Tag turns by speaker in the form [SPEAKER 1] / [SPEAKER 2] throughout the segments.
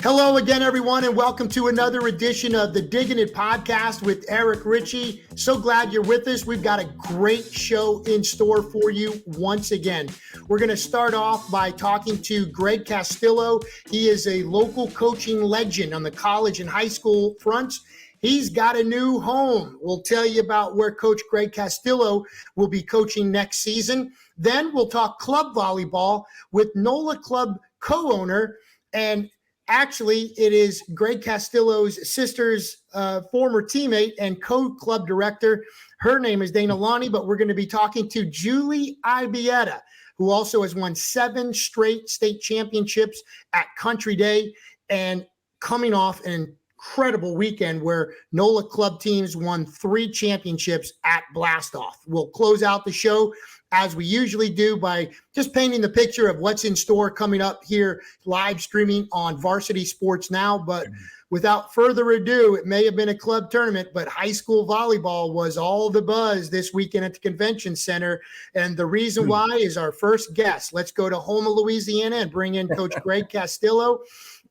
[SPEAKER 1] Hello again, everyone, and welcome to another edition of the Diggin It podcast with Eric Richey. So glad you're with us. We've got a great show in store for you once again. We're going to start off by talking to Greg Castillo. He is a local coaching legend on the college and high school fronts. He's got a new home. We'll tell you about where Coach Greg Castillo will be coaching next season. Then we'll talk club volleyball with Nola Club co-owner, and actually, it is Greg Castillo's sister's former teammate and co-club director. Her name is Dana Lonnie, but we're going to be talking to Julie Ibieta, who also has won 7 straight state championships at Country Day and coming off an incredible weekend where Nola club teams won 3 championships at Blastoff. We'll close out the show as we usually do by just painting the picture of what's in store coming up here, live streaming on Varsity Sports Now. But without further ado, it may have been a club tournament, but high school volleyball was all the buzz this weekend at the convention center. And the reason why is our first guest. Let's go to Houma, Louisiana, and bring in Coach Greg Castillo.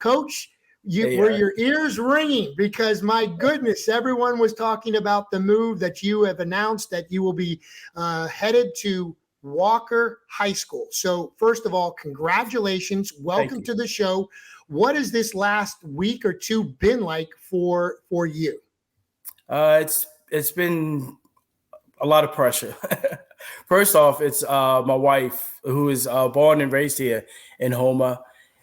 [SPEAKER 1] Coach, were your ears ringing? Because my goodness, everyone was talking about the move that you have announced, that you will be headed to Walker High School. So first of all, congratulations. Welcome to the show. What has this last week or two been like for you?
[SPEAKER 2] It's been a lot of pressure. First off, it's my wife, who is born and raised here in Houma.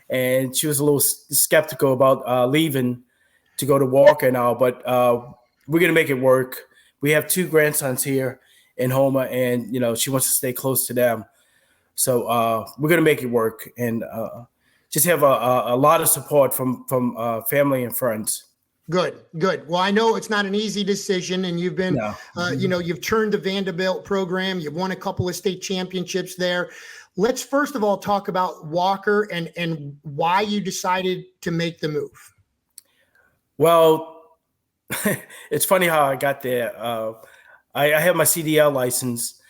[SPEAKER 2] And she was a little skeptical about leaving to go to Walker now, but we're going to make it work. We have 2 grandsons here in Houma, and, she wants to stay close to them. So we're going to make it work and just have a lot of support from family and friends. Good.
[SPEAKER 1] Well, I know it's not an easy decision, and you've been, you've turned the Vanderbilt program. You've won a couple of state championships there. Let's first of all talk about Walker and why you decided to make the move.
[SPEAKER 2] Well, it's funny how I got there. I have my CDL license,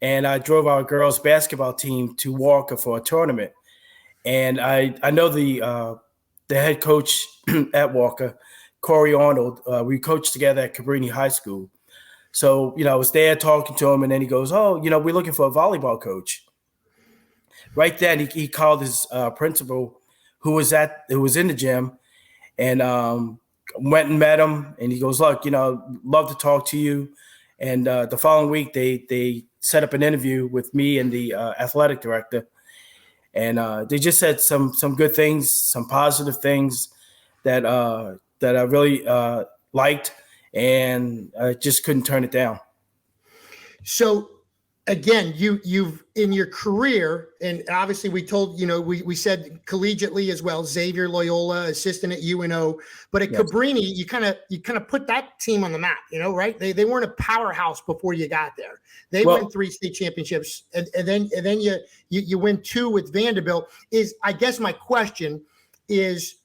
[SPEAKER 2] and I drove our girls basketball team to Walker for a tournament. And I know the head coach at Walker, Corey Arnold. We coached together at Cabrini High School. So, I was there talking to him, and then he goes, we're looking for a volleyball coach. Right then, he called his principal, who was in the gym, and went and met him. And he goes, "Look, love to talk to you." And the following week, they set up an interview with me and the athletic director, and they just said some good things, some positive things that I really liked, and I just couldn't turn it down.
[SPEAKER 1] So, again, you've in your career, and obviously we told, we said collegiately as well, Xavier Loyola, assistant at UNO, but at Cabrini, you kind of put that team on the map, right? They weren't a powerhouse before you got there. They won 3 state championships, and then you win 2 with Vanderbilt. I guess my question is,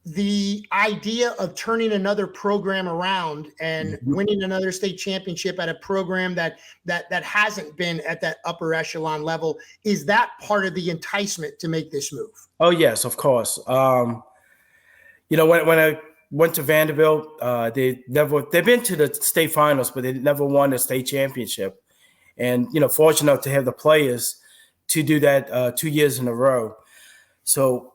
[SPEAKER 1] the idea of turning another program around and winning another state championship at a program that hasn't been at that upper echelon level, is that part of the enticement to make this move?
[SPEAKER 2] Oh, yes, of course. When I went to Vanderbilt, they've been to the state finals, but they never won a state championship. And, fortunate enough to have the players to do that 2 years in a row. So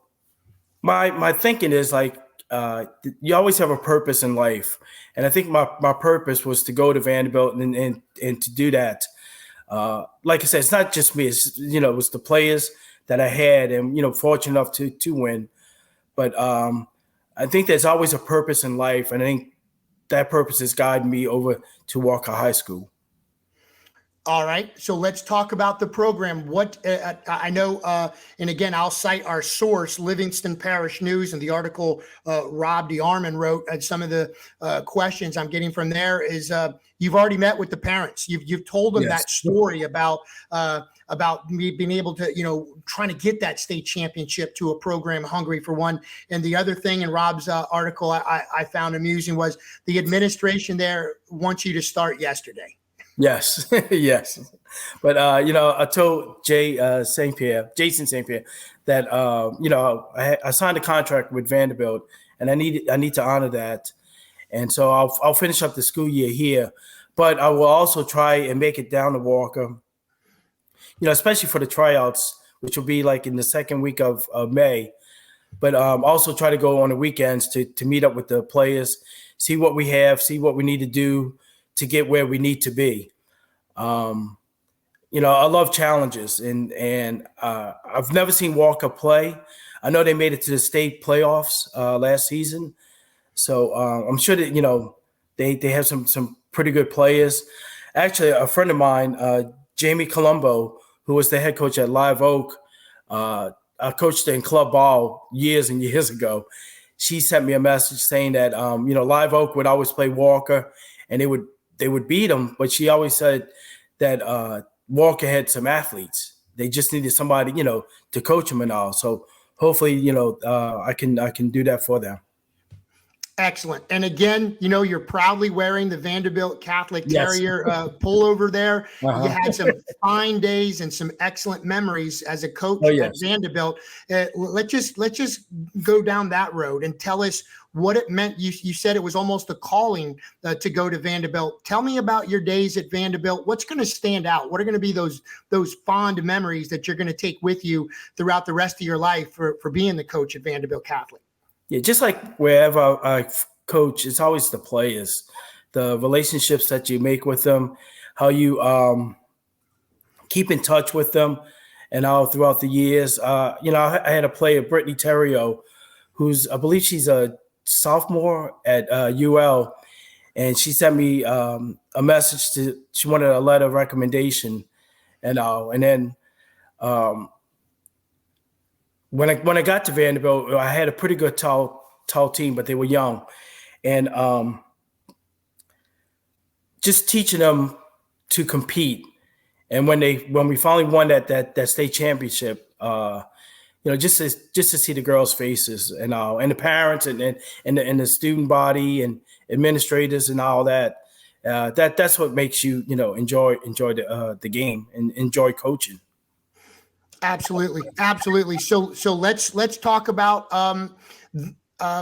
[SPEAKER 2] my thinking is you always have a purpose in life. And I think my purpose was to go to Vanderbilt and to do that. Like I said, it's not just me. It's, it was the players that I had and, fortunate enough to win. But I think there's always a purpose in life. And I think that purpose has guided me over to Walker High School.
[SPEAKER 1] All right, so let's talk about the program. What I know, and again, I'll cite our source, Livingston Parish News, and the article Rob DeArmond wrote. And some of the questions I'm getting from there is you've already met with the parents. You've told them that story about about me being able to, trying to get that state championship to a program hungry for one. And the other thing in Rob's article I found amusing was the administration there wants you to start yesterday.
[SPEAKER 2] Yes, yes. But, I told Jason St. Pierre, that, I signed a contract with Vanderbilt, and I need to honor that. And so I'll finish up the school year here. But I will also try and make it down to Walker, especially for the tryouts, which will be like in the second week of May. But also try to go on the weekends to meet up with the players, see what we have, see what we need to do to get where we need to be. I love challenges, and I've never seen Walker play. I know they made it to the state playoffs last season. So I'm sure that, they have some pretty good players. Actually, a friend of mine, Jamie Colombo, who was the head coach at Live Oak, I coached in club ball years and years ago. She sent me a message saying that, Live Oak would always play Walker, and they would beat him. But she always said that Walker had some athletes. They just needed somebody, to coach them and all. So hopefully, I can do that for them.
[SPEAKER 1] Excellent. And again, you're proudly wearing the Vanderbilt Catholic Terrier pullover there. Uh-huh. You had some fine days and some excellent memories as a coach at Vanderbilt. Let's just go down that road and tell us what it meant. You said it was almost a calling to go to Vanderbilt. Tell me about your days at Vanderbilt. What's going to stand out? What are going to be those fond memories that you're going to take with you throughout the rest of your life for being the coach at Vanderbilt Catholic?
[SPEAKER 2] Yeah, just like wherever I coach, it's always the players, the relationships that you make with them, how you keep in touch with them, and all throughout the years. I had a player, Brittany Terrio, I believe she's a sophomore at UL, and she sent me a message she wanted a letter of recommendation, and then. When I got to Vanderbilt, I had a pretty good tall team, but they were young, and just teaching them to compete. And when we finally won that state championship, just to see the girls' faces and the parents and the student body and administrators and all that, that's what makes you enjoy the game and enjoy coaching.
[SPEAKER 1] Absolutely. So let's talk about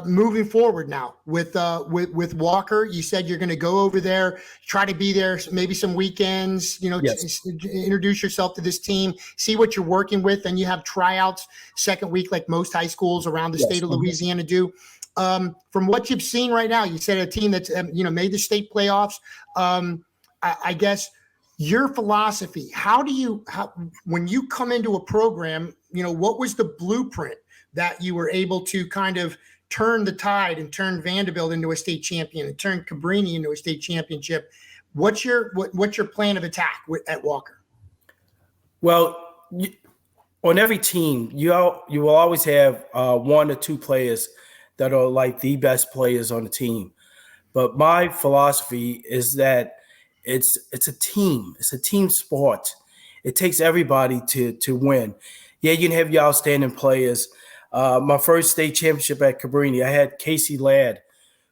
[SPEAKER 1] moving forward now with Walker. You said you're going to go over there, try to be there, maybe some weekends, introduce yourself to this team, see what you're working with, and you have tryouts second week like most high schools around the state of Louisiana do. From what you've seen right now, you said a team that's made the state playoffs. I guess. Your philosophy, when you come into a program, what was the blueprint that you were able to kind of turn the tide and turn Vanderbilt into a state champion and turn Cabrini into a state championship? What's your plan of attack at Walker?
[SPEAKER 2] Well, on every team, you will always have one or two players that are like the best players on the team. But my philosophy is that it's a team. It's a team sport. It takes everybody to win. Yeah, you can have your outstanding players. My first state championship at Cabrini, I had Casey Ladd,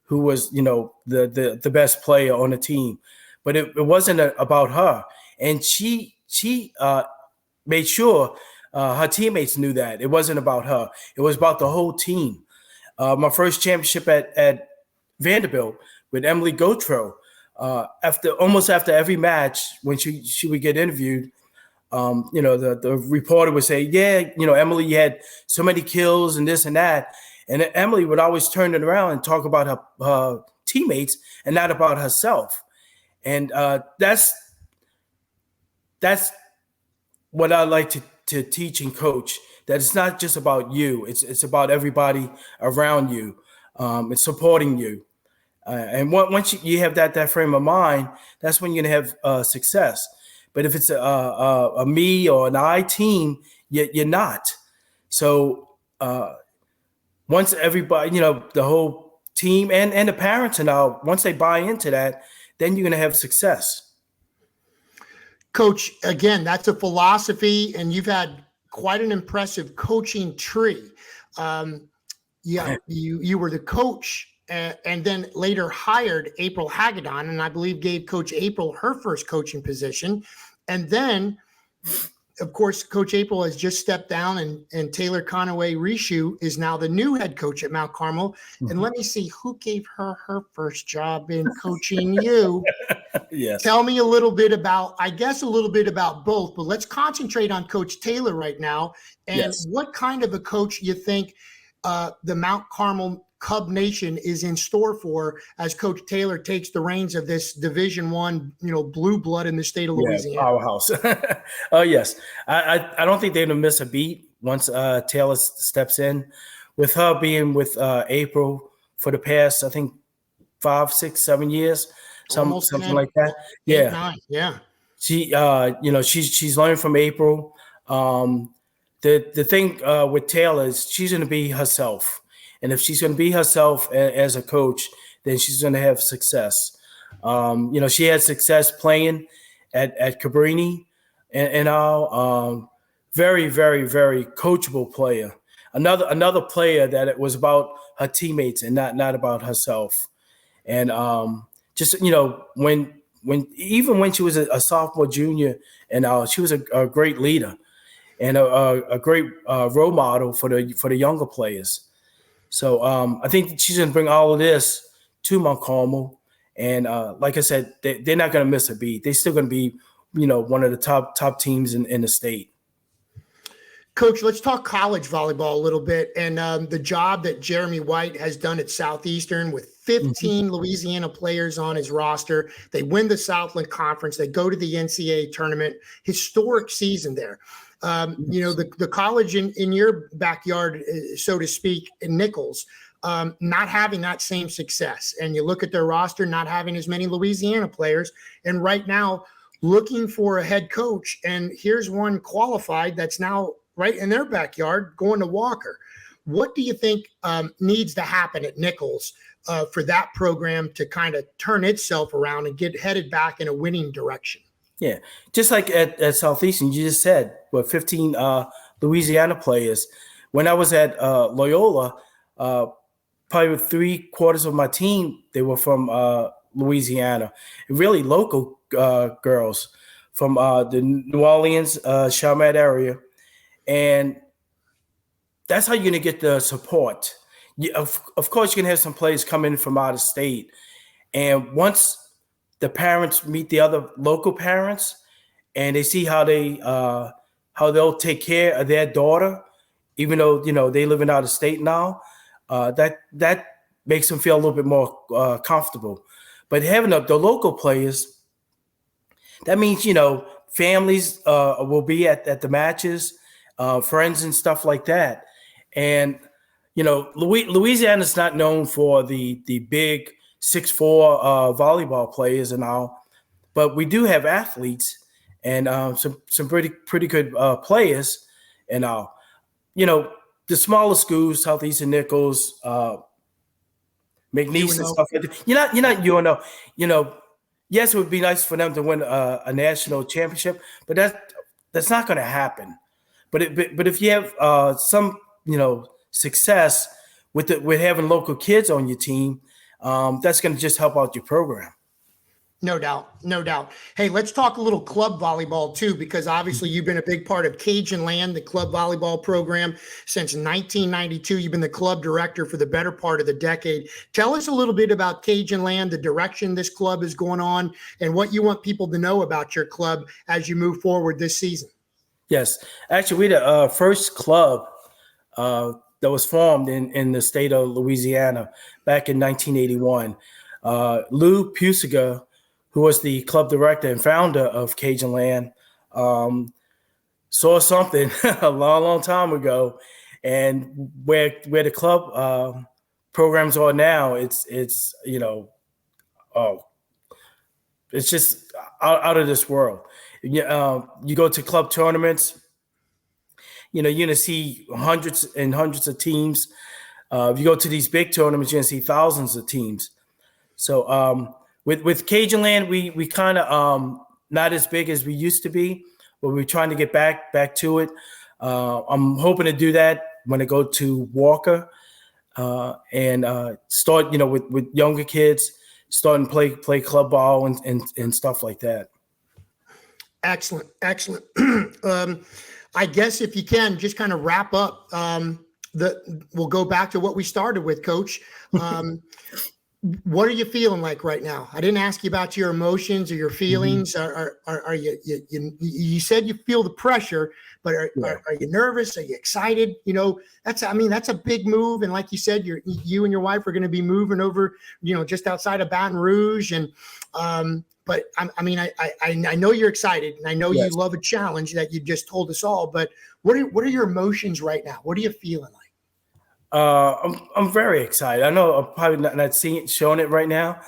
[SPEAKER 2] who was, the best player on the team. But it wasn't about her. And she made sure her teammates knew that. It wasn't about her. It was about the whole team. My first championship at Vanderbilt with Emily Gautreaux, after every match, when she would get interviewed, the reporter would say, Emily, you had so many kills and this and that. And Emily would always turn it around and talk about her teammates and not about herself. And that's what I like to teach and coach, that it's not just about you. It's about everybody around you. It's supporting you. And once you have that frame of mind, that's when you're going to have success. But if it's a me or an I team, you're not. So once everybody, the whole team and the parents and all, once they buy into that, then you're going to have success.
[SPEAKER 1] Coach, again, that's a philosophy, and you've had quite an impressive coaching tree. Yeah, you were the coach, and then later hired April Hagedon, and I believe gave Coach April her first coaching position. And then, of course, Coach April has just stepped down, and Taylor Conaway Rishu is now the new head coach at Mount Carmel.
[SPEAKER 2] Mhm.
[SPEAKER 1] And let me see, who gave her first job in coaching you?
[SPEAKER 2] Yes.
[SPEAKER 1] Tell me a little bit about, I guess, a little bit about both, but let's concentrate on Coach Taylor right now. And
[SPEAKER 2] Yes.
[SPEAKER 1] what kind of a coach you think the Mount Carmel Cub Nation is in store for as Coach Taylor takes the reins of this Division I, blue blood in the state of Louisiana?
[SPEAKER 2] Powerhouse. Oh, yes. I don't think they're going to miss a beat once Taylor steps in. With her being with April for the past, I think, 5, 6, 7 years, something
[SPEAKER 1] 10,
[SPEAKER 2] like that.
[SPEAKER 1] 8, 9, yeah.
[SPEAKER 2] She, she's learned from April. The thing with Taylor is she's going to be herself, and if she's going to be herself as a coach, then she's going to have success. She had success playing at Cabrini, and all. Very, very, very coachable player. Another player that it was about her teammates and not about herself. And when she was a sophomore, junior, and she was a great leader and a great role model for the younger players. So I think she's going to bring all of this to Mount Carmel. And like I said, they're not going to miss a beat. They're still going to be, one of the top teams in the state.
[SPEAKER 1] Coach, let's talk college volleyball a little bit, and the job that Jeremy White has done at Southeastern with 15 Louisiana players on his roster. They win the Southland Conference. They go to the NCAA tournament. Historic season there. The college in your backyard, so to speak, in Nichols, not having that same success. And you look at their roster, not having as many Louisiana players. And right now, looking for a head coach. And here's one qualified that's now right in their backyard going to Walker. What do you think needs to happen at Nichols for that program to kind of turn itself around and get headed back in a winning direction?
[SPEAKER 2] Yeah, just like at Southeastern, you just said, 15 Louisiana players. When I was at Loyola, probably 3/4 of my team, they were from Louisiana, really local girls from the New Orleans, Chalmette area. And that's how you're going to get the support. Of course, you're going to have some players come in from out of state. And once the parents meet the other local parents and they see how they'll take care of their daughter, even though, they live in out of state now, that makes them feel a little bit more comfortable. But having the local players, that means, families will be at the matches, friends and stuff like that. And, Louisiana's not known for the big 6'4" volleyball players and all, but we do have athletes and some pretty good players and all. The smaller schools, Southeastern Nichols, McNeese and stuff like that. You're not UNO. Yes, it would be nice for them to win a national championship, but that's not going to happen. But if you have some success with having local kids on your team, that's going to just help out your program.
[SPEAKER 1] No doubt. Hey, let's talk a little club volleyball too, because obviously you've been a big part of Cajun Land, the club volleyball program since 1992. You've been the club director for the better part of the decade. Tell us a little bit about Cajun Land, the direction this club is going on, and what you want people to know about your club as you move forward this season.
[SPEAKER 2] Yes, actually, we're the first club that was formed in the state of Louisiana back in 1981. Lou Pusiga, who was the club director and founder of Cajun Land, saw something a long time ago, and where the club programs are now, it's just out of this world. You go to club tournaments, you're going to see hundreds and hundreds of teams. If you go to these big tournaments, you're going to see thousands of teams. So with Cajun Land, we kind of not as big as we used to be, but we're trying to get back to it. I'm hoping to do that when I go to Walker and start, with younger kids, starting to play club ball and stuff like that.
[SPEAKER 1] Excellent. I guess if you can just kind of wrap up, we'll go back to what we started with, Coach. What are you feeling like right now? I didn't ask you about your emotions or your feelings. Are you said you feel the pressure, but are you nervous? Are you excited? That's a big move. And like you said, you and your wife are going to be moving over, just outside of Baton Rouge. And, but I know you're excited, and I know you love a challenge that you just told us all, but what are your emotions right now? What are you feeling like?
[SPEAKER 2] I'm very excited. I know I'm probably not showing it right now,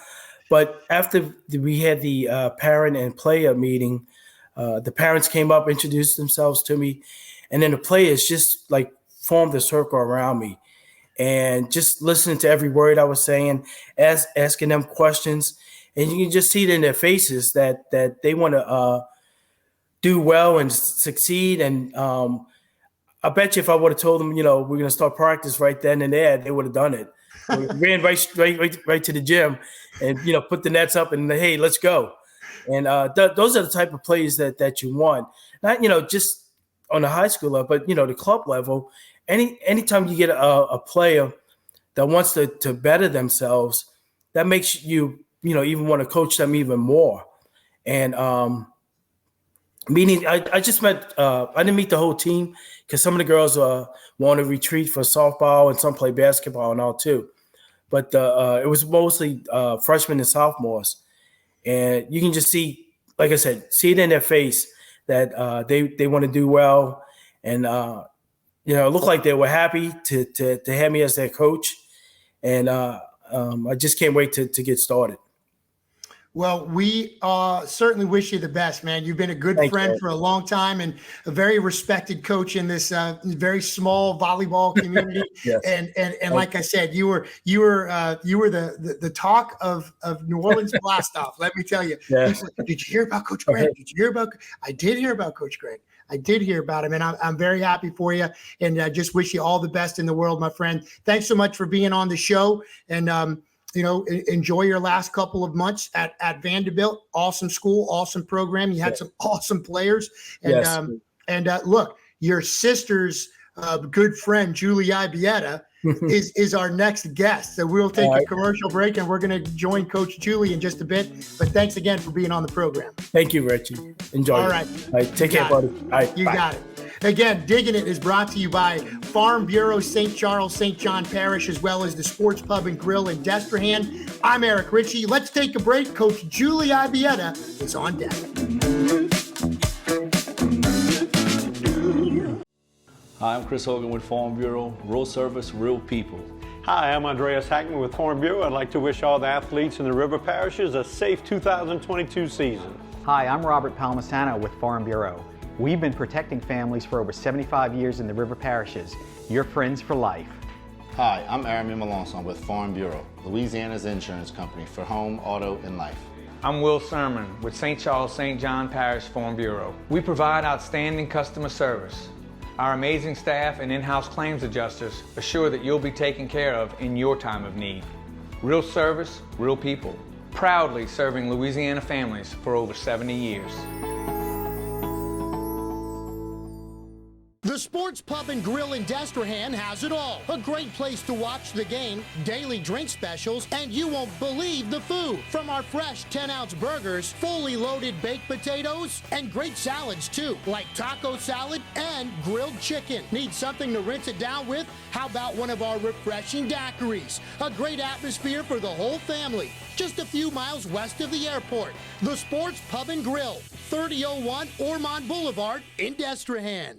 [SPEAKER 2] but after we had the parent and player meeting, the parents came up, introduced themselves to me, and then the players just like formed a circle around me and just listening to every word I was saying, asking them questions, and you can just see it in their faces that they want to do well and succeed. And I bet you if I would have told them, we're going to start practice right then and there, they would have done it. We ran right to the gym and, put the nets up and, hey, let's go. And those are the type of plays that you want. Not, just on the high school level, but, the club level. Anytime you get a player that wants to better themselves, that makes you, even want to coach them even more. And meaning I just met I didn't meet the whole team because some of the girls want to retreat for softball and some play basketball and all too. But it was mostly freshmen and sophomores. And you can just see, like I said, see it in their face that they want to do well. And, it looked like they were happy to have me as their coach. And I just can't wait to get started.
[SPEAKER 1] Well, we certainly wish you the best, man. You've been a good friend for a long time and a very respected coach in this very small volleyball community.
[SPEAKER 2] Yes.
[SPEAKER 1] And like I said, you were the talk of New Orleans Blastoff. Let me tell you.
[SPEAKER 2] Yes.
[SPEAKER 1] Did you hear about Coach Greg? Did you hear about? I did hear about Coach Greg. I did hear about him, and I'm very happy for you. And I just wish you all the best in the world, my friend. Thanks so much for being on the show. And enjoy your last couple of months at Vanderbilt. Awesome school, awesome program. You had some awesome players. And look, your sister's good friend, Julie Ibieta, is our next guest. So we'll take a commercial break, and we're going to join Coach Julie in just a bit. But thanks again for being on the program.
[SPEAKER 2] Thank you, Richie. Enjoy.
[SPEAKER 1] All right.
[SPEAKER 2] All right. Take care, buddy. All right.
[SPEAKER 1] You got it. Again, Diggin' It is brought to you by Farm Bureau, St. Charles, St. John Parish, as well as the Sports Pub and Grill in Destrehan. I'm Eric Richey. Let's take a break. Coach Julie Ibieta is on deck.
[SPEAKER 3] Hi, I'm Chris Hogan with Farm Bureau. Real service, real people.
[SPEAKER 4] Hi, I'm Andreas Hackman with Farm Bureau. I'd like to wish all the athletes in the river parishes a safe 2022 season.
[SPEAKER 5] Hi, I'm Robert Palmisano with Farm Bureau. We've been protecting families for over 75 years in the river parishes. Your friends for life.
[SPEAKER 6] Hi, I'm Aramin Melanson with Farm Bureau, Louisiana's insurance company for home, auto, and life.
[SPEAKER 7] I'm Will Sermon with St. Charles, St. John Parish Farm Bureau. We provide outstanding customer service. Our amazing staff and in-house claims adjusters assure that you'll be taken care of in your time of need. Real service, real people. Proudly serving Louisiana families for over 70 years.
[SPEAKER 1] The Sports Pub and Grill in Destrehan has it all. A great place to watch the game, daily drink specials, and you won't believe the food. From our fresh 10-ounce burgers, fully loaded baked potatoes, and great salads too, like taco salad and grilled chicken. Need something to rinse it down with? How about one of our refreshing daiquiris? A great atmosphere for the whole family. Just a few miles west of the airport. The Sports Pub and Grill, 3001 Ormond Boulevard in Destrehan.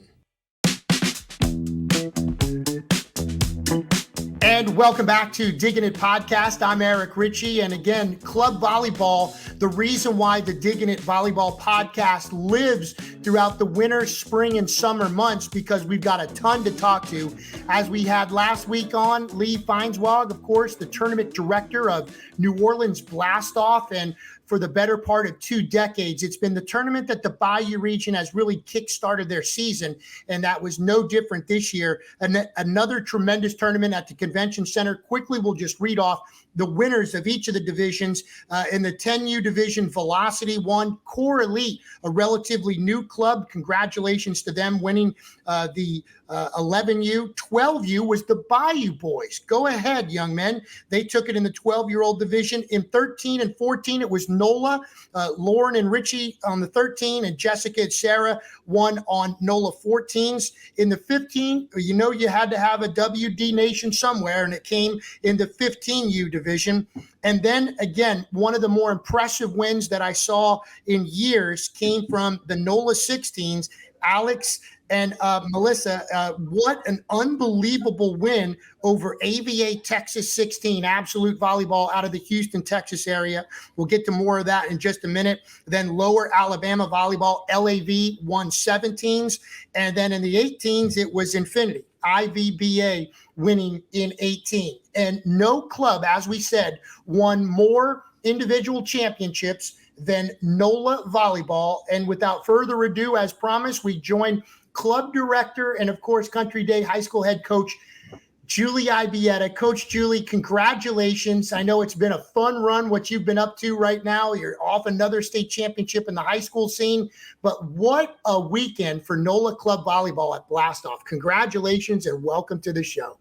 [SPEAKER 1] And welcome back to Diggin' It podcast. I'm Eric Richey. And again, club volleyball, the reason why the Diggin' It volleyball podcast lives throughout the winter, spring, and summer months, because we've got a ton to talk to. As we had last week on, Lee Feinswag, of course, the tournament director of New Orleans Blastoff. And for the better part of 2 decades. It's been the tournament that the Bayou region has really kickstarted their season, and that was no different this year. And another tremendous tournament at the Convention Center. Quickly, we'll just read off the winners of each of the divisions. In the 10U division, Velocity won. Core Elite, a relatively new club. Congratulations to them winning the 11U. 12U was the Bayou Boys. Go ahead, young men. They took it in the 12-year-old division. In 13 and 14, it was Nola. Lauren and Richie on the 13, and Jessica and Sarah won on Nola 14s. In the 15, you had to have a WD Nation somewhere, and it came in the 15U division. And then again, one of the more impressive wins that I saw in years came from the Nola 16s. Alex and Melissa, what an unbelievable win over AVA Texas 16, Absolute Volleyball out of the Houston, Texas area. We'll get to more of that in just a minute. Then Lower Alabama Volleyball, LAV won 17s. And then in the 18s, it was Infinity, IVBA winning in 18. And no club, as we said, won more individual championships than Nola Volleyball. And without further ado, as promised, we join club director and, of course, Country Day High School head coach Julie Ibieta. Coach Julie, congratulations. I know it's been a fun run, what you've been up to right now. You're off another state championship in the high school scene. But what a weekend for Nola Club Volleyball at Blastoff. Congratulations and welcome to the show.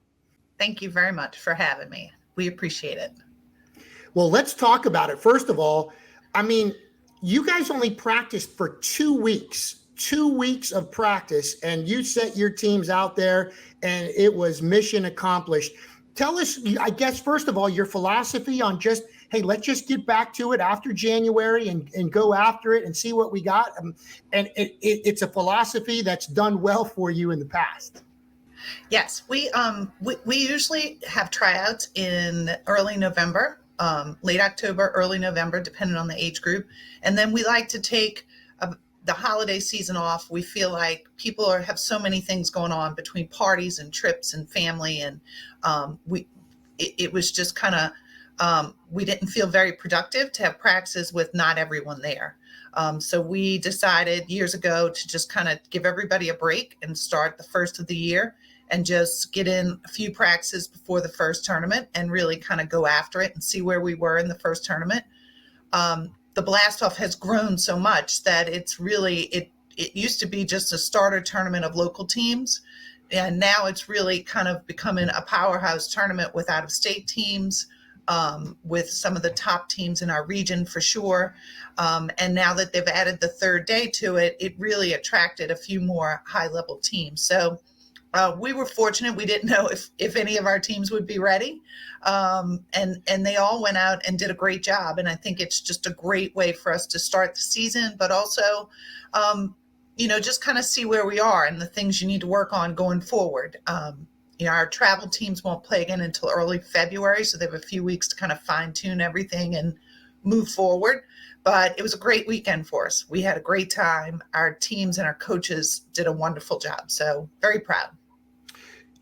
[SPEAKER 8] Thank you very much for having me. We appreciate it.
[SPEAKER 1] Well, let's talk about it. First of all, I mean, you guys only practiced for 2 weeks. 2 weeks of practice, and you sent your teams out there, and it was mission accomplished. Tell us, I guess, first of all, your philosophy on just, hey, let's just get back to it after January and go after it and see what we got. And it's a philosophy that's done well for you in the past.
[SPEAKER 8] Yes, we usually have tryouts in early November, late October, early November, depending on the age group. And then we like to take the holiday season off. We feel like people have so many things going on between parties and trips and family. And it was just kind of, we didn't feel very productive to have practices with not everyone there. So we decided years ago to just kind of give everybody a break and start the first of the year and just get in a few practices before the first tournament and really kind of go after it and see where we were in the first tournament. The Blastoff has grown so much that it's really, it used to be just a starter tournament of local teams. And now it's really kind of becoming a powerhouse tournament with out-of-state teams, with some of the top teams in our region for sure. And now that they've added the third day to it, it really attracted a few more high-level teams. So we were fortunate. We didn't know if any of our teams would be ready. And they all went out and did a great job. And I think it's just a great way for us to start the season, but also, just kind of see where we are and the things you need to work on going forward. Our travel teams won't play again until early February. So they have a few weeks to kind of fine tune everything and move forward. But it was a great weekend for us. We had a great time. Our teams and our coaches did a wonderful job. So very proud.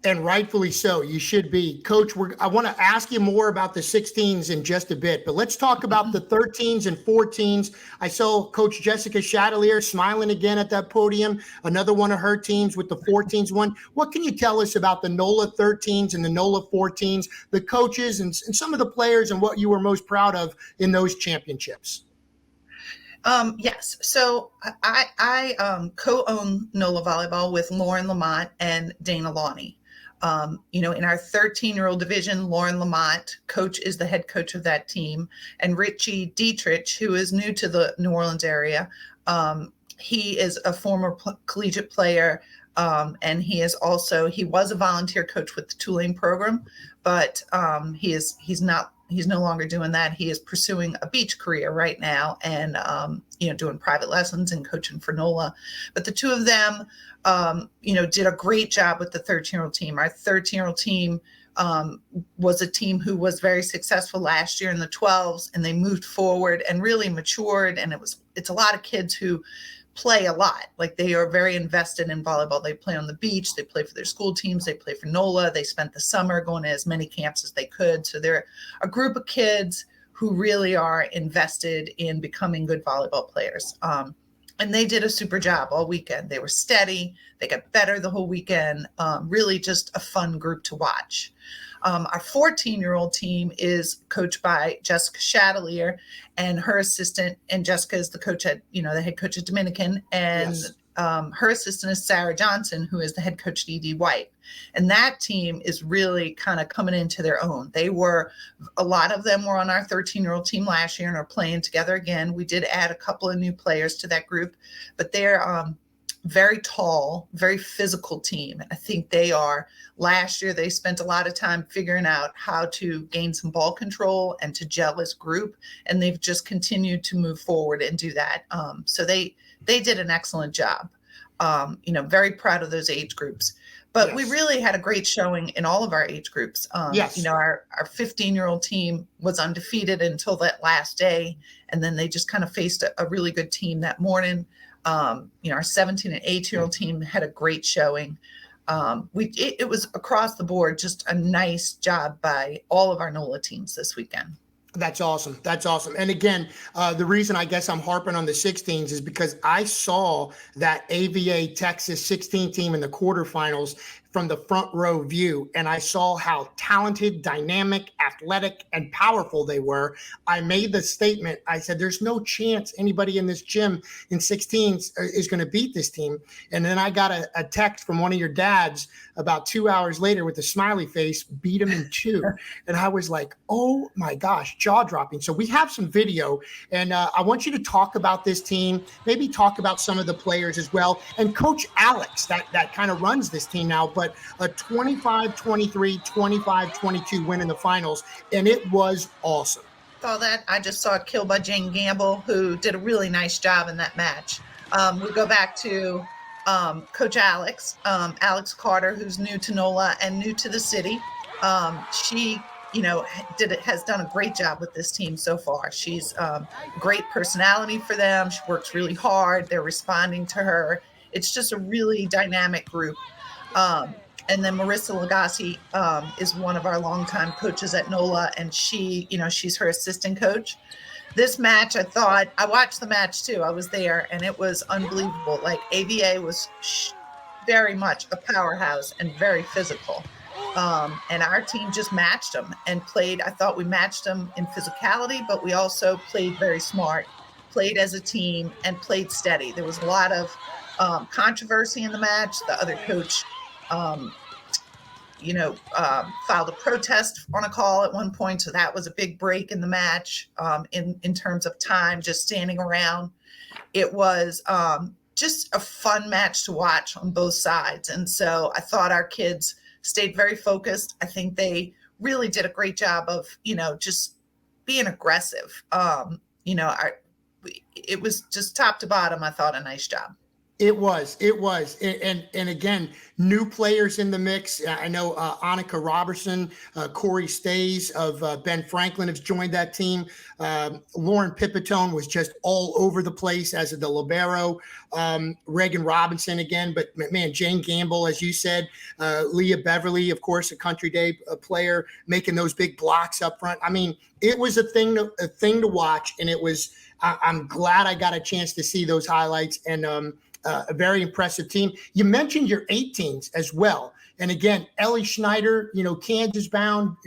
[SPEAKER 1] And rightfully so. You should be. Coach, I want to ask you more about the 16s in just a bit, but let's talk about the 13s and 14s. I saw Coach Jessica Chatelier smiling again at that podium, another one of her teams with the 14s won. What can you tell us about the NOLA 13s and the NOLA 14s, the coaches and some of the players, and what you were most proud of in those championships?
[SPEAKER 8] Yes. So I co-own NOLA Volleyball with Lauren Lamont and Dana Lawney. In our 13-year-old division, Lauren Lamont, coach, is the head coach of that team. And Richie Dietrich, who is new to the New Orleans area, he is a former collegiate player. And he was a volunteer coach with the Tulane program, but he's no longer doing that. He is pursuing a beach career right now and, doing private lessons and coaching for NOLA. But the two of them, did a great job with the 13-year-old team. Our 13-year-old team was a team who was very successful last year in the 12s, and they moved forward and really matured. And it's a lot of kids who play a lot. Like, they are very invested in volleyball. They play on the beach. They play for their school teams. They play for NOLA. They spent the summer going to as many camps as they could. So they're a group of kids who really are invested in becoming good volleyball players. And they did a super job all weekend. They were steady. They got better the whole weekend. Really just a fun group to watch. Our 14-year-old team is coached by Jessica Chatelier and her assistant. And Jessica is the coach at, the head coach at Dominican. And
[SPEAKER 1] Yes.
[SPEAKER 8] Her assistant is Sarah Johnson, who is the head coach at ED White. And that team is really kind of coming into their own. A lot of them were on our 13-year-old team last year and are playing together again. We did add a couple of new players to that group, but they're very tall, very physical team. I think last year they spent a lot of time figuring out how to gain some ball control and to gel as group. And they've just continued to move forward and do that. So they did an excellent job. Very proud of those age groups. But
[SPEAKER 1] Yes.
[SPEAKER 8] we really had a great showing in all of our age groups.
[SPEAKER 1] Yes.
[SPEAKER 8] Our 15-year-old team was undefeated until that last day. And then they just kind of faced a really good team that morning. Our 17 and 18-year-old team had a great showing. It was across the board, just a nice job by all of our NOLA teams this weekend.
[SPEAKER 1] That's awesome. That's awesome. And again, the reason I guess I'm harping on the 16s is because I saw that AVA Texas 16 team in the quarterfinals from the front row view, and I saw how talented, dynamic, athletic, and powerful they were. I made the statement. I said, there's no chance anybody in this gym in 16s is going to beat this team. And then I got a text from one of your dads about 2 hours later with a smiley face, beat them in 2. And I was like, oh my gosh, jaw dropping. So we have some video, and I want you to talk about this team, maybe talk about some of the players as well. And Coach Alex, that kind of runs this team now, but a 25-23, 25-22 win in the finals, and it was awesome.
[SPEAKER 8] Saw that. I just saw a kill by Jane Gamble, who did a really nice job in that match. We go back to Coach Alex, Alex Carter, who's new to NOLA and new to the city. She has done a great job with this team so far. She's great personality for them. She works really hard. They're responding to her. It's just a really dynamic group. And then Marissa Lagasse is one of our longtime coaches at NOLA, and she's her assistant coach. This match, I watched the match too. I was there, and it was unbelievable. Like, AVA was very much a powerhouse and very physical. And our team just matched them and played. I thought we matched them in physicality, but we also played very smart, played as a team, and played steady. There was a lot of controversy in the match. The other coach filed a protest on a call at one point. So that was a big break in the match in terms of time, just standing around. It was just a fun match to watch on both sides. And so I thought our kids stayed very focused. I think they really did a great job of, just being aggressive. It was just top to bottom. I thought a nice job.
[SPEAKER 1] It was. And again, new players in the mix. I know Annika Robertson, Corey Stays of Ben Franklin have joined that team. Lauren Pipitone was just all over the place as the libero. Reagan Robinson again, but man, Jane Gamble, as you said, Leah Beverly, of course, a Country Day player, making those big blocks up front. I mean, it was a thing to watch, and it was. I'm glad I got a chance to see those highlights, and a very impressive team. You mentioned your 18s as well. And again, Ellie Schneider, Kansas bound,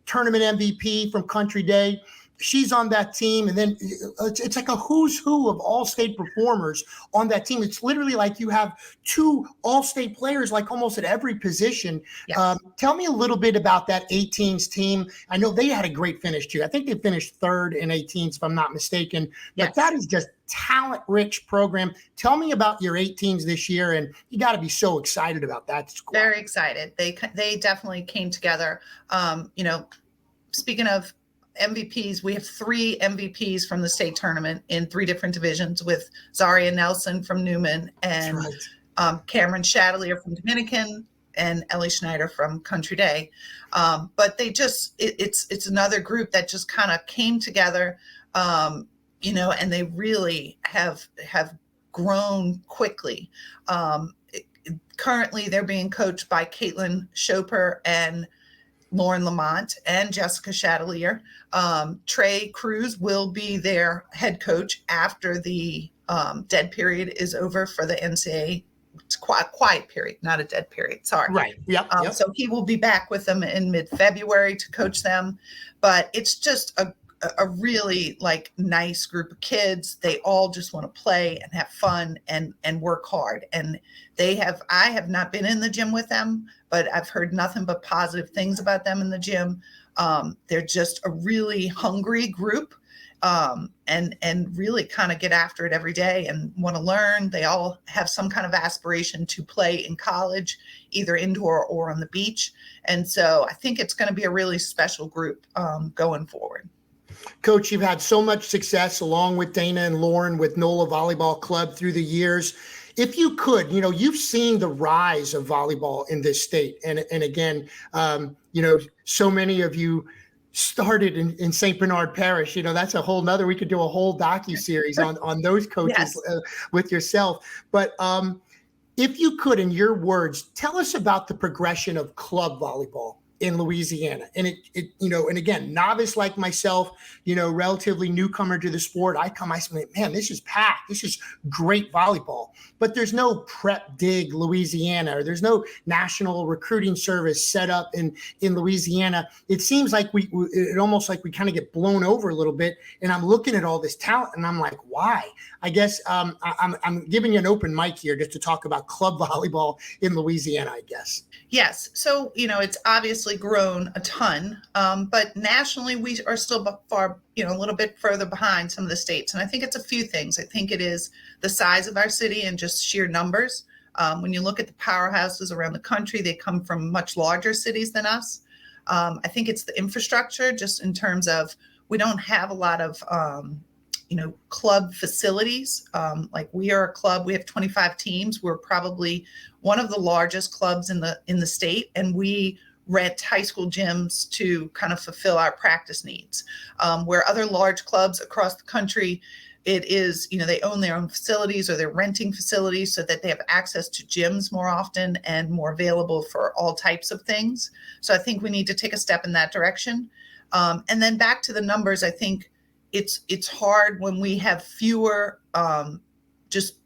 [SPEAKER 1] tournament MVP from Country Day. She's on that team. And then it's like a who's who of all-state performers on that team. It's literally like you have 2 all-state players, like almost at every position.
[SPEAKER 8] Yes.
[SPEAKER 1] Tell me a little bit about that 18s team. I know they had a great finish too. I think they finished 3rd in 18s, if I'm not mistaken.
[SPEAKER 8] Yes.
[SPEAKER 1] But that is just talent-rich program. Tell me about your 18s this year, and you got to be so excited about that squad.
[SPEAKER 8] Very excited. They definitely came together. Speaking of MVPs, we have 3 MVPs from the state tournament in 3 different divisions, with Zaria Nelson from Newman and Cameron Chatelier from Dominican and Ellie Schneider from Country Day. But they just, it's another group that just kind of came together, and they really have grown quickly. Currently, they're being coached by Caitlin Schoper and Lauren Lamont and Jessica Chatelier. Trey Cruz will be their head coach after the dead period is over for the NCAA. It's quiet period, not a dead period. Sorry.
[SPEAKER 1] Right. Yep.
[SPEAKER 8] So he will be back with them in mid-February to coach them. But it's just a really like nice group of kids. They all just want to play and have fun and work hard. And I have not been in the gym with them, but I've heard nothing but positive things about them in the gym. They're just a really hungry group. And really kind of get after it every day and want to learn. They all have some kind of aspiration to play in college, either indoor or on the beach. And so I think it's going to be a really special group going forward.
[SPEAKER 1] Coach, you've had so much success along with Dana and Lauren with Nola Volleyball Club through the years. If you could, you've seen the rise of volleyball in this state. And again, so many of you started in St. Bernard Parish. That's a whole nother, we could do a whole docu-series on those coaches. Yes. With yourself. But if you could, in your words, tell us about the progression of club volleyball in Louisiana. And and again, novice like myself, relatively newcomer to the sport, I say, man, this is packed. This is great volleyball. But there's no Prep Dig Louisiana, or there's no national recruiting service set up in Louisiana. It seems like we almost like we kind of get blown over a little bit. And I'm looking at all this talent and I'm like, why? I guess I'm giving you an open mic here just to talk about club volleyball in Louisiana, I guess.
[SPEAKER 8] Yes. So, it's obviously grown a ton, but nationally we are still far, a little bit further behind some of the states. And I think it's a few things. I think it is the size of our city and just sheer numbers. When you look at the powerhouses around the country, they come from much larger cities than us. I think it's the infrastructure, just in terms of we don't have a lot of, club facilities. Like we are a club, we have 25 teams. We're probably one of the largest clubs in the state, and we rent high school gyms to kind of fulfill our practice needs. Where other large clubs across the country, it is, they own their own facilities or they're renting facilities so that they have access to gyms more often and more available for all types of things. So I think we need to take a step in that direction. And then back to the numbers, I think it's hard when we have fewer just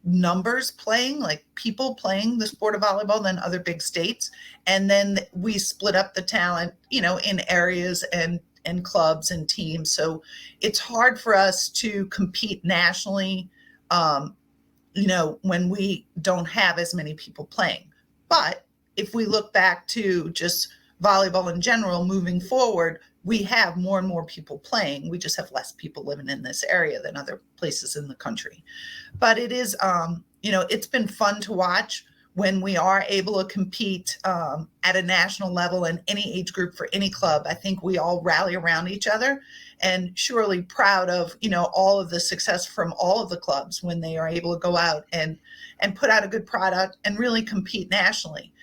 [SPEAKER 8] numbers playing, like people playing the sport of volleyball than other big states. And then we split up the talent, in areas and clubs and teams. So it's hard for us to compete nationally, when we don't have as many people playing. But if we look back to just volleyball in general, moving forward, we have more and more people playing. We just have less people living in this area than other places in the country. But it is, it's been fun to watch when we are able to compete at a national level in any age group for any club. I think we all rally around each other, and surely proud of, all of the success from all of the clubs when they are able to go out and put out a good product and really compete nationally.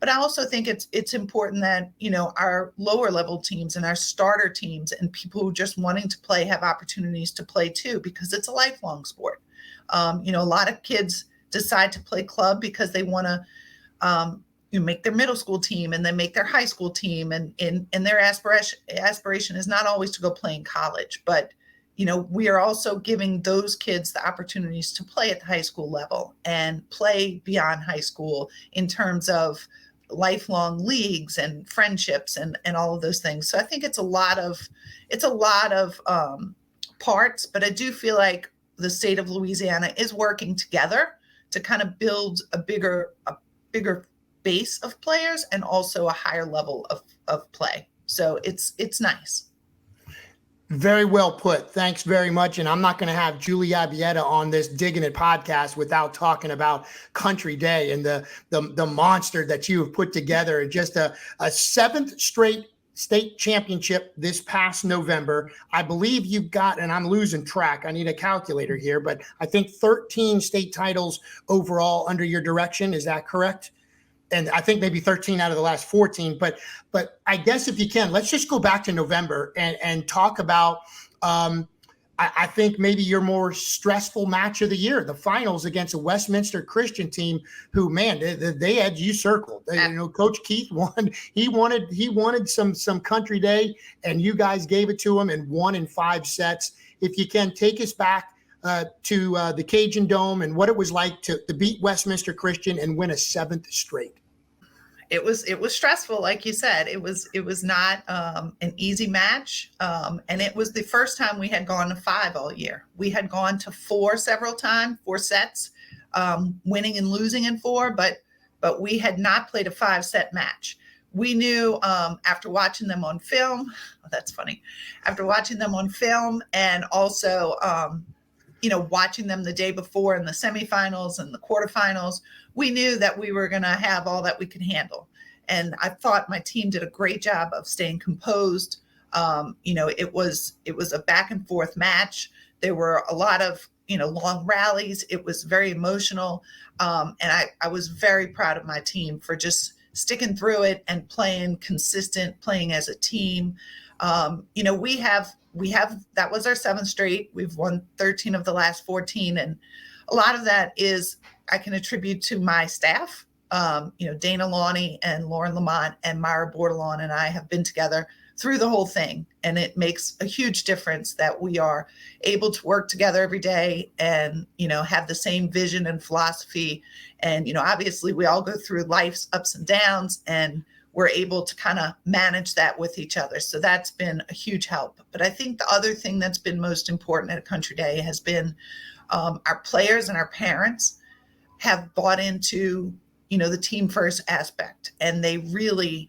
[SPEAKER 8] But I also think it's important that, our lower level teams and our starter teams and people who are just wanting to play have opportunities to play too, because it's a lifelong sport. A lot of kids decide to play club because they want to make their middle school team and then make their high school team. And their aspiration is not always to go play in college. But, we are also giving those kids the opportunities to play at the high school level and play beyond high school in terms of lifelong leagues and friendships and all of those things. So I think it's a lot of parts, but I do feel like the state of Louisiana is working together to kind of build a bigger base of players and also a higher level of play. So it's nice.
[SPEAKER 1] Very well put. Thanks very much. And I'm not going to have Julie Ibieta on this Diggin' It podcast without talking about Country Day and the monster that you have put together. Just a seventh straight state championship this past November. I believe you've got, and I'm losing track, I need a calculator here, but I think 13 state titles overall under your direction. Is that correct? And I think maybe 13 out of the last 14, but I guess if you can, let's just go back to November and talk about I think maybe your more stressful match of the year, the finals against a Westminster Christian team who, man, they had you circled. Coach Keith won. He wanted some country day, and you guys gave it to him and won in 5 sets. If you can take us back to the Cajun Dome and what it was like to beat Westminster Christian and win a 7th straight.
[SPEAKER 8] It was stressful, like you said. It was not an easy match, and it was the first time we had gone to 5 all year. We had gone to 4 several times, 4 sets, winning and losing in 4, but we had not played a 5-set match. We knew after watching them on film. Oh, that's funny. After watching them on film, and also watching them the day before in the semifinals and the quarterfinals, we knew that we were going to have all that we could handle. And I thought my team did a great job of staying composed. It was a back and forth match. There were a lot of, long rallies. It was very emotional. And I was very proud of my team for just sticking through it and playing consistent, playing as a team. We have that was our 7th straight. We've won 13 of the last 14. And a lot of that is I can attribute to my staff. Dana Lawney and Lauren Lamont and Myra Bordelon and I have been together through the whole thing. And it makes a huge difference that we are able to work together every day and, have the same vision and philosophy. And, obviously we all go through life's ups and downs, and we're able to kind of manage that with each other. So that's been a huge help. But I think the other thing that's been most important at a Country Day has been our players and our parents have bought into, the team first aspect. And they really,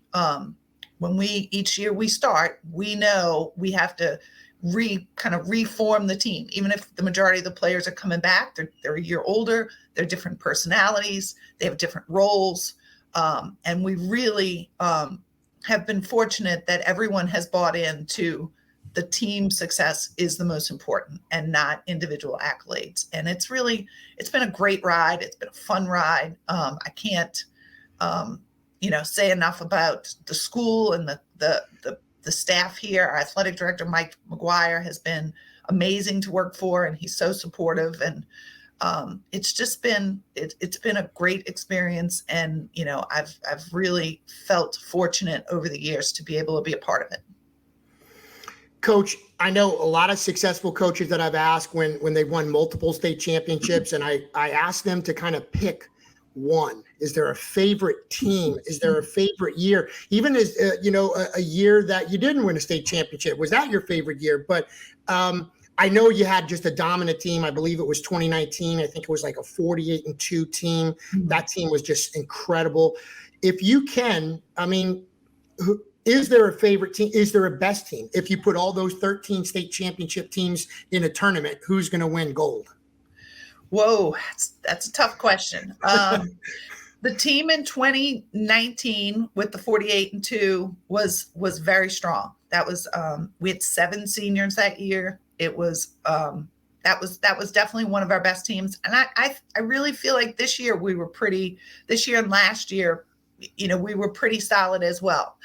[SPEAKER 8] when each year we start, we know we have to reform the team. Even if the majority of the players are coming back, they're a year older, they're different personalities, they have different roles. And we really have been fortunate that everyone has bought into the team success is the most important and not individual accolades. And it's been a great ride. It's been a fun ride. I can't, say enough about the school and the staff here. Our athletic director, Mike McGuire, has been amazing to work for, and he's so supportive. And it's just been it's been a great experience, and I've really felt fortunate over the years to be able to be a part of it.
[SPEAKER 1] Coach, I know a lot of successful coaches that I've asked when they've won multiple state championships, and I ask them to kind of pick one. Is there a favorite team? Is there a favorite year? Even as a year that you didn't win a state championship, was that your favorite year? But I know you had just a dominant team. I believe it was 2019. I think it was like a 48-2 team. Mm-hmm. That team was just incredible. If you can, is there a favorite team? Is there a best team? If you put all those 13 state championship teams in a tournament, who's going to win gold?
[SPEAKER 8] Whoa, that's a tough question. The team in 2019 with the 48-2 was very strong. That was we had 7 seniors that year. It was that was definitely one of our best teams. And I really feel like this year and last year, we were pretty solid as well.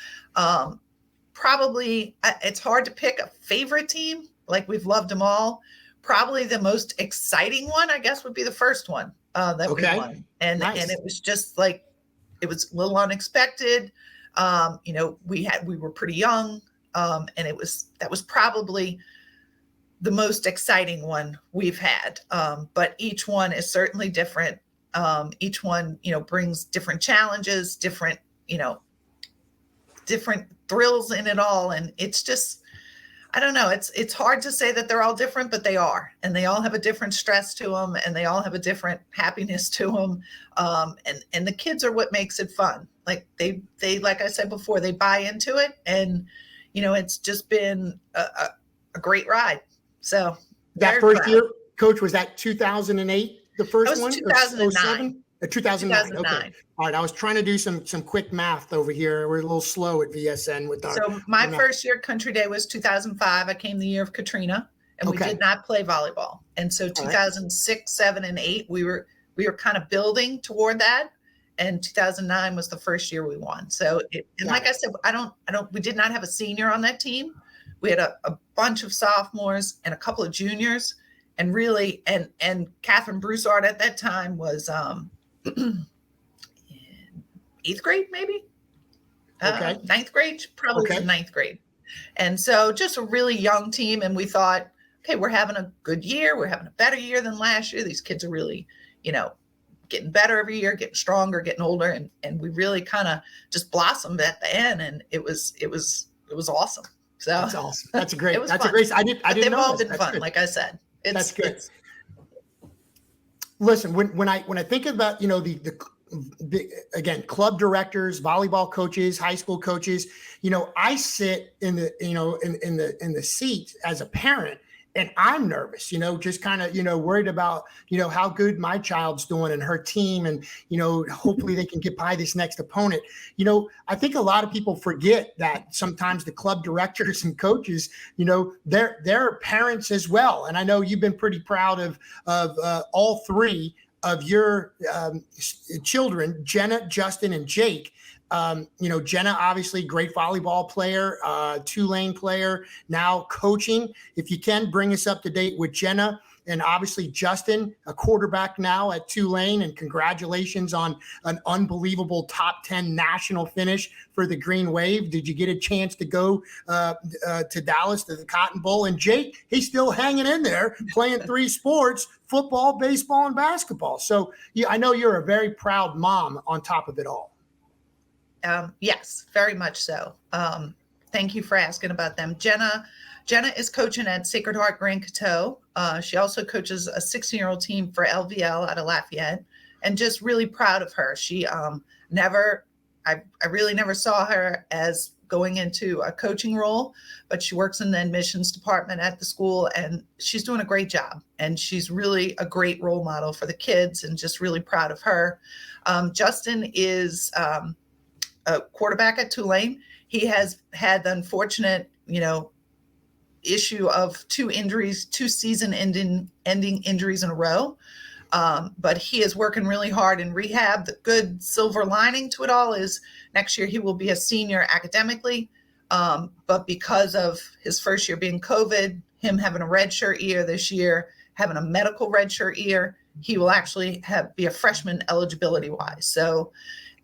[SPEAKER 8] Probably it's hard to pick a favorite team. Like, we've loved them all. Probably the most exciting one, I guess, would be the first one that we won. And nice. And it was just like, it was a little unexpected. We were pretty young. And that was probably the most exciting one we've had. But each one is certainly different. Each one, brings different challenges, different thrills in it all. And it's just, I don't know. It's hard to say that they're all different, but they are, and they all have a different stress to them, and they all have a different happiness to them. And the kids are what makes it fun. Like they, like I said before, they buy into it, and, it's just been a great ride. So
[SPEAKER 1] that first year, Coach, was that 2008? The first one?
[SPEAKER 8] 2009.
[SPEAKER 1] 2009. Okay. All right. I was trying to do some quick math over here. We're a little slow at VSN with our.
[SPEAKER 8] So my first year Country Day was 2005. I came the year of Katrina, and we did not play volleyball. And so 2006, 7, and 8, we were kind of building toward that. And 2009 was the first year we won. So, like I said, we did not have a senior on that team, we had a bunch of sophomores and a couple of juniors, and really, and Catherine Broussard at that time was in 8th grade, maybe.
[SPEAKER 1] Okay.
[SPEAKER 8] 9th grade, probably
[SPEAKER 1] Okay.
[SPEAKER 8] was in 9th grade. And so just a really young team. And we thought, okay, we're having a good year. We're having a better year than last year. These kids are really, getting better every year, getting stronger, getting older. And we really kind of just blossomed at the end. And it was awesome. So
[SPEAKER 1] That's awesome. That's great.
[SPEAKER 8] it was
[SPEAKER 1] That's
[SPEAKER 8] fun.
[SPEAKER 1] a great, I didn't
[SPEAKER 8] They've
[SPEAKER 1] know
[SPEAKER 8] all
[SPEAKER 1] this.
[SPEAKER 8] been
[SPEAKER 1] That's
[SPEAKER 8] fun.
[SPEAKER 1] good.
[SPEAKER 8] Like I said,
[SPEAKER 1] That's good. Listen, when I think about, the again, club directors, volleyball coaches, high school coaches, I sit in the, in the seat as a parent, and I'm nervous, just kind of, worried about, how good my child's doing and her team. And, hopefully they can get by this next opponent. I think a lot of people forget that sometimes the club directors and coaches, they're parents as well. And I know you've been pretty proud of all three of your children, Jenna, Justin, and Jake. Jenna, obviously great volleyball player, Tulane player, now coaching. If you can, bring us up to date with Jenna, and obviously Justin, a quarterback now at Tulane, and congratulations on an unbelievable top 10 national finish for the Green Wave. Did you get a chance to go to Dallas to the Cotton Bowl? And Jake, he's still hanging in there playing 3 sports, football, baseball, and basketball. So I know you're a very proud mom on top of it all.
[SPEAKER 8] Yes, very much so. Thank you for asking about them. Jenna is coaching at Sacred Heart Grand Coteau. She also coaches a 16-year-old team for LVL out of Lafayette, and just really proud of her. She I really never saw her as going into a coaching role, but she works in the admissions department at the school, and she's doing a great job. And she's really a great role model for the kids, and just really proud of her. Justin is a quarterback at Tulane. He has had the unfortunate, issue of 2 season-ending injuries in a row. But he is working really hard in rehab. The good silver lining to it all is next year he will be a senior academically. But because of his first year being COVID, him having a redshirt year this year, having a medical redshirt year, he will actually be a freshman eligibility wise. So,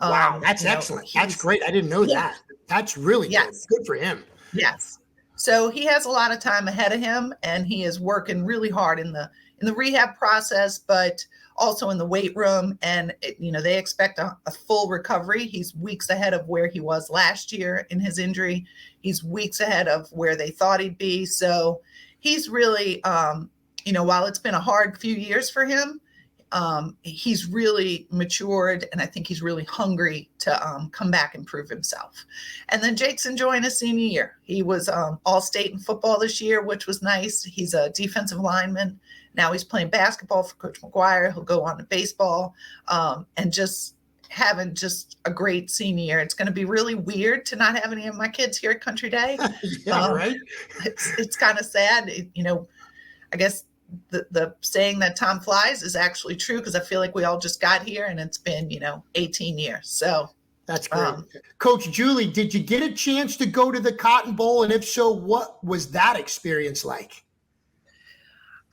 [SPEAKER 1] wow, that's excellent. That's great. I didn't know that. That's really good. Good for him.
[SPEAKER 8] Yes. So he has a lot of time ahead of him, and he is working really hard in the rehab process, but also in the weight room. And they expect a full recovery. He's weeks ahead of where he was last year in his injury. He's weeks ahead of where they thought he'd be. So he's really, while it's been a hard few years for him, he's really matured, and I think he's really hungry to come back and prove himself. And then Jake's enjoying his senior year. He was all-state in football this year, which was nice. He's a defensive lineman. Now he's playing basketball for Coach McGuire. He'll go on to baseball, and just having just a great senior year. It's going to be really weird to not have any of my kids here at Country Day.
[SPEAKER 1] Right?
[SPEAKER 8] It's kind of sad. I guess the saying that time flies is actually true, because I feel like we all just got here and it's been, 18 years. So
[SPEAKER 1] that's great. Coach Julie, did you get a chance to go to the Cotton Bowl? And if so, what was that experience like?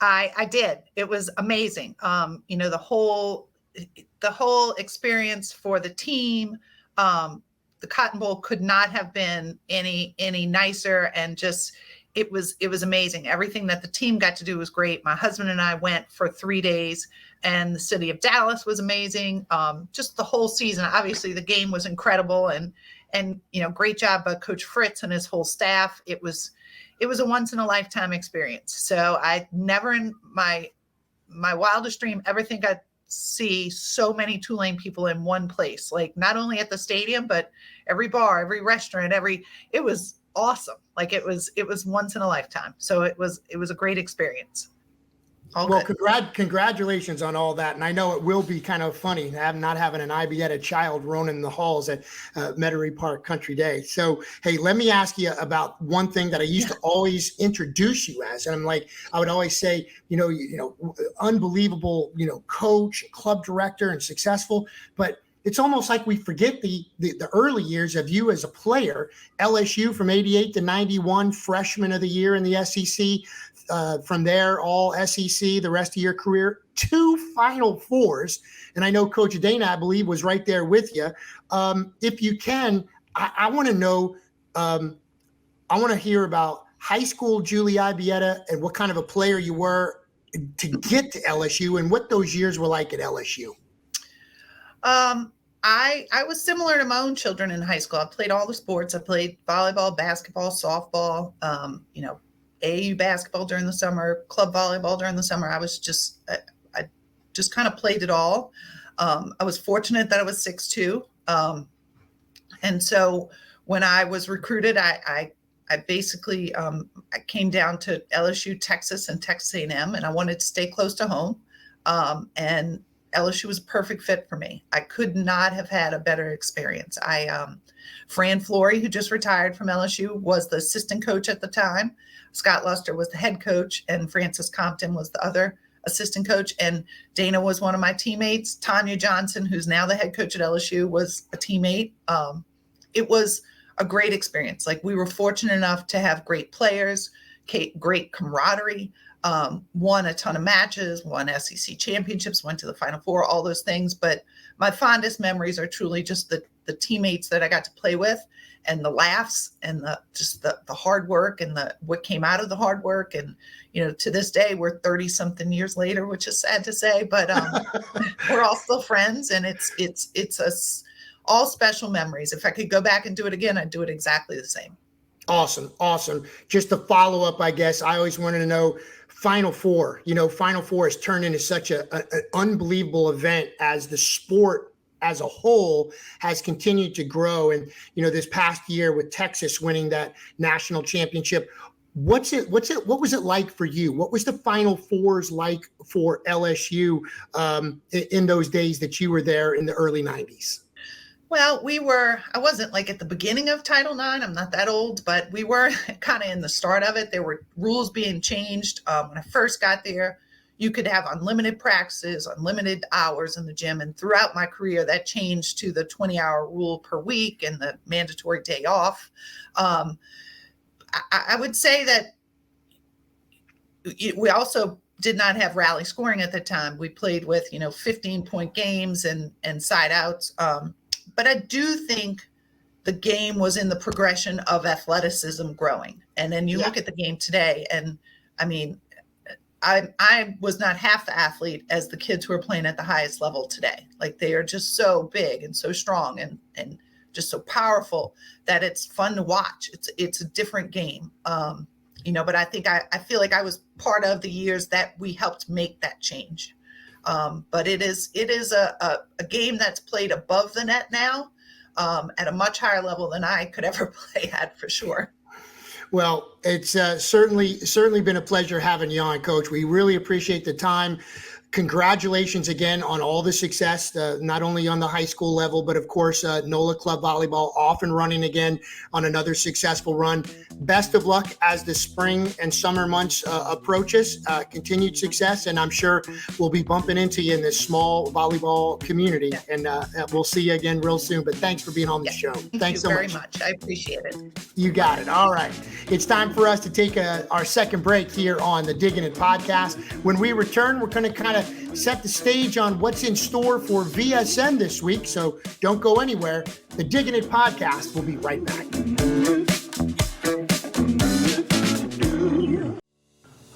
[SPEAKER 8] I did. It was amazing. The whole experience for the team, the Cotton Bowl could not have been any nicer, and just it was amazing. Everything that the team got to do was great. My husband and I went for 3 days, and the city of Dallas was amazing. Just the whole season. Obviously, the game was incredible, and great job by Coach Fritz and his whole staff. It was a once in a lifetime experience. So I never in my wildest dream ever think I'd see so many Tulane people in one place. Like not only at the stadium, but every bar, every restaurant, it was awesome. Like it was once in a lifetime. So it was a great experience.
[SPEAKER 1] Well, congratulations on all that. And I know it will be kind of funny not having an Ibieta child roaming the halls at Metairie Park Country Day. So, hey, let me ask you about one thing that I used to always introduce you as. And I would always say, unbelievable, coach, club director, and successful. But it's almost like we forget the early years of you as a player. LSU from 88 to 91, freshman of the year in the SEC. From there, all SEC, the rest of your career, 2 Final Fours. And I know Coach Dana, I believe, was right there with you. If you can, I want to know, I want to hear about high school Julie Ibieta and what kind of a player you were to get to LSU and what those years were like at LSU.
[SPEAKER 8] I was similar to my own children in high school. I played all the sports. I played volleyball, basketball, softball, AAU basketball during the summer, club volleyball during the summer. I just kind of played it all. I was fortunate that I was 6'2". And so when I was recruited, I basically, I came down to LSU, Texas, and Texas A&M, and I wanted to stay close to home. And LSU was a perfect fit for me. I could not have had a better experience. Fran Flory, who just retired from LSU, was the assistant coach at the time. Scott Luster was the head coach, and Francis Compton was the other assistant coach. And Dana was one of my teammates. Tanya Johnson, who's now the head coach at LSU, was a teammate. It was a great experience. Like, we were fortunate enough to have great players, great camaraderie, won a ton of matches, won SEC championships, went to the Final Four, all those things. But my fondest memories are truly just the teammates that I got to play with, and the laughs, and the hard work, and what came out of the hard work. And, to this day, we're 30 something years later, which is sad to say, but we're all still friends, and it's all special memories. If I could go back and do it again, I'd do it exactly the same.
[SPEAKER 1] Awesome. Just to follow up, I guess I always wanted to know, Final Four. Final Four has turned into such an unbelievable event as the sport as a whole has continued to grow. And, this past year with Texas winning that national championship, what was it like for you? What was the Final Fours like for LSU in those days that you were there in the early 90s?
[SPEAKER 8] Well, I wasn't like at the beginning of Title IX. I'm not that old, but we were kind of in the start of it. There were rules being changed. When I first got there, you could have unlimited practices, unlimited hours in the gym. And throughout my career, that changed to the 20-hour rule per week and the mandatory day off. I would say that we also did not have rally scoring at the time. We played with, 15-point games and side outs. But I do think the game was in the progression of athleticism growing. And then you look at the game today, and I mean, I was not half the athlete as the kids who are playing at the highest level today. Like, they are just so big and so strong and just so powerful that it's fun to watch. It's a different game. But I think I feel like I was part of the years that we helped make that change. But it is a game that's played above the net now, at a much higher level than I could ever play at, for sure.
[SPEAKER 1] Well, it's certainly been a pleasure having you on, Coach. We really appreciate the time. Congratulations again on all the success, not only on the high school level, but of course, Nola Club Volleyball off and running again on another successful run. Best of luck as the spring and summer months approaches. Continued success, and I'm sure we'll be bumping into you in this small volleyball community, and we'll see you again real soon. But thanks for being on the show. Thanks so
[SPEAKER 8] very much. I appreciate it.
[SPEAKER 1] You got it. All right. It's time for us to take our second break here on the Diggin It podcast. When we return, we're going to kind of set the stage on what's in store for VSN this week. So don't go anywhere. The Diggin It podcast will be right back.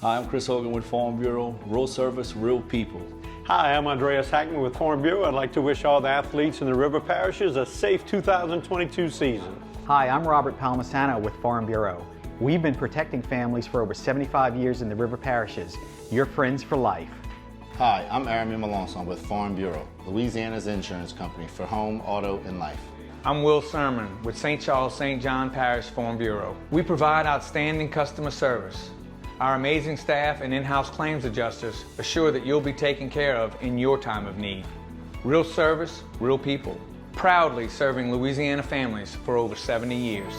[SPEAKER 3] Hi, I'm Chris Hogan with Farm Bureau. Real service, real people.
[SPEAKER 4] Hi, I'm Andreas Hackman with Farm Bureau. I'd like to wish all the athletes in the river parishes a safe 2022 season.
[SPEAKER 5] Hi, I'm Robert Palmisano with Farm Bureau. We've been protecting families for over 75 years in the river parishes. Your friends for life.
[SPEAKER 6] Hi, I'm Eric Richey with Farm Bureau, Louisiana's insurance company for home, auto, and life.
[SPEAKER 7] I'm Will Sermon with St. Charles St. John Parish Farm Bureau. We provide outstanding customer service. Our amazing staff and in-house claims adjusters assure that you'll be taken care of in your time of need. Real service, real people. Proudly serving Louisiana families for over 70 years.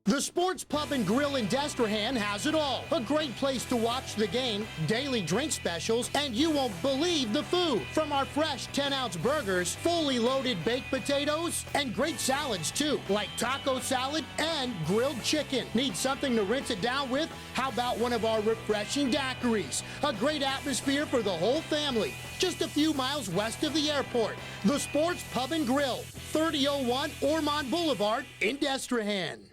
[SPEAKER 9] The
[SPEAKER 1] The Sports Pub and Grill in Destrehan has it all. A great place to watch the game, daily drink specials, and you won't believe the food. From our fresh 10-ounce burgers, fully loaded baked potatoes, and great salads too, like taco salad and grilled chicken. Need something to rinse it down with? How about one of our refreshing daiquiris? A great atmosphere for the whole family. Just a few miles west of the airport. The Sports Pub and Grill, 3001 Ormond Boulevard in Destrehan.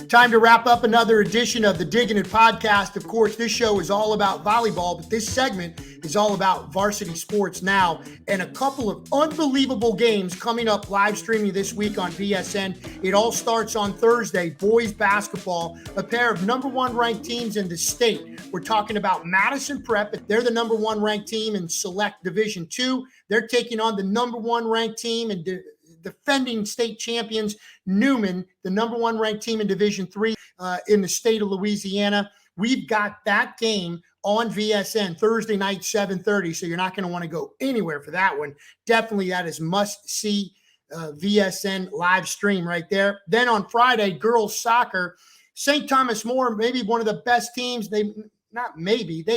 [SPEAKER 1] Time to wrap up another edition of the Diggin It podcast. Of course, this show is all about volleyball, but this segment is all about varsity sports now, and a couple of unbelievable games coming up live streaming this week on VSN. It all starts on Thursday, boys basketball, a pair of number one ranked teams in the state. We're talking about Madison Prep. They're the number one ranked team in Select Division II. They're taking on the number one ranked team in defending state champions, Newman, the number one ranked team in Division III in the state of Louisiana. We've got that game on VSN Thursday night, 7:30. So you're not going to want to go anywhere for that one. Definitely that is must-see VSN live stream right there. Then on Friday, girls soccer, St. Thomas More, maybe one of the best teams. They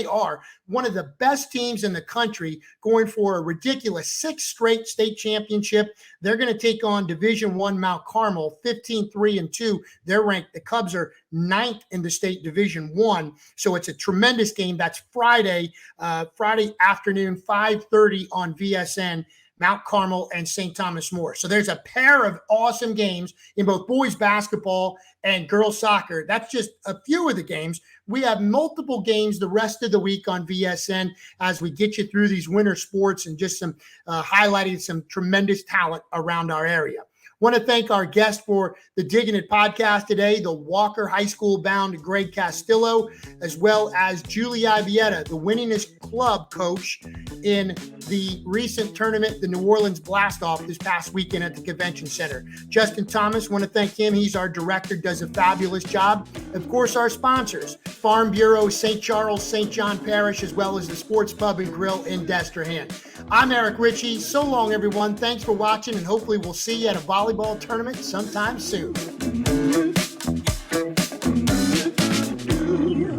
[SPEAKER 1] are one of the best teams in the country, going for a ridiculous 6th straight state championship. They're going to take on Division I Mount Carmel, 15-3-2. They're ranked. The Cubs are 9th in the state Division I. So it's a tremendous game. That's Friday afternoon, 5:30 on VSN. Mount Carmel and St. Thomas More. So there's a pair of awesome games in both boys basketball and girls soccer. That's just a few of the games. We have multiple games the rest of the week on VSN as we get you through these winter sports and just some highlighting some tremendous talent around our area. Want to thank our guest for the Diggin It podcast today, the Walker High School bound Greg Castillo, as well as Julie Ibieta, the winningest club coach in the recent tournament, the New Orleans Blast-Off this past weekend at the Convention Center. Justin Thomas, want to thank him. He's our director, does a fabulous job. Of course, our sponsors, Farm Bureau, St. Charles, St. John Parish, as well as the Sports Pub and Grill in Destrehan. I'm Eric Richey. So long, everyone. Thanks for watching, and hopefully we'll see you at a volleyball tournament sometime soon.